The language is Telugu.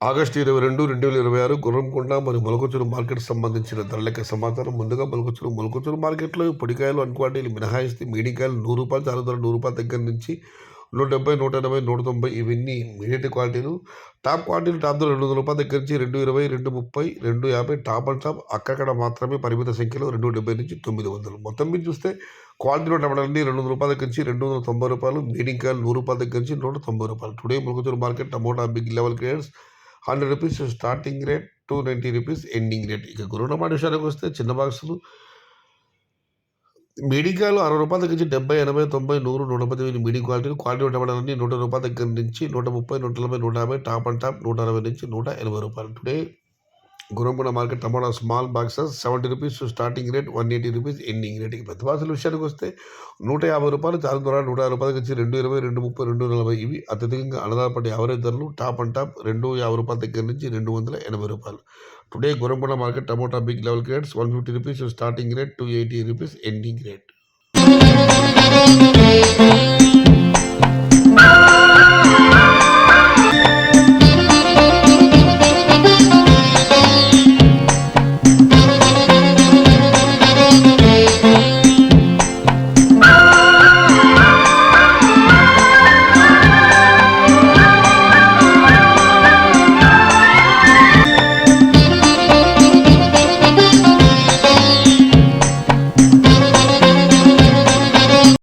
ఆగస్టు 22, 2026 గుర్రంకొండ మరియు మొలకొచ్చురు మార్కెట్ సంబంధించిన ధరలకి సమాచారం. ముందుగా మొలకొచ్చురు మార్కెట్లో పొడికాయలు అన్క్వాలిటీలు మినహాయిస్తే మీడికాయలు రూపాయలు, చాలా ధర రూపాయల దగ్గర నుంచి 170, 180, 190 ఇవన్నీ మీడియం క్వాలిటీలు. టాప్ క్వాలిటీలు టాప్ ధర రూ. 200 దగ్గర నుంచి 220, 230, 250 టాప్ అండ్ టాప్ అక్కడక్కడ మాత్రమే పరిమిత సంఖ్యలో 270 నుంచి 900. మొత్తం మీద చూస్తే క్వాలిటీలో టమాటాలన్నీ రూ. 200 దగ్గర నుంచి రూ. 290, మీడియం కాయలు రూపాయల దగ్గర నుంచి రూ. 190. టుడే మొలకొచ్చురు market tomato big level grades ₹100 starting rate, ₹290 ending rate. ఇక గురుటమాట విషయానికి వస్తే చిన్న బాక్సులు మీడియాలు ₹60 దగ్గర నుంచి 70, 80, 90, 100, 110 మీడియం క్వాలిటీ టమాటాలన్నీ ₹100 దగ్గర నుంచి 130, 140, 150 టాప్ అండ్ టాప్ ₹160 నుంచి ₹180. టుడే గురంకొండ మార్కెట్ టమాటా small boxes ₹70 starting rate, ₹180 ending rate. పెద్ద బాక్సుల విషయానికి వస్తే ₹150 చాలా ధర ₹150 నుంచి 220, 230, 240 ఇవి అత్యధికంగా ఆధారపడే యావరేజ్ ధరలు. టాప్ అండ్ టాప్ ₹250 దగ్గర నుంచి ₹280. Today Gurramkonda market tomato big level grades ₹150 starting rate, ₹280 ending rate.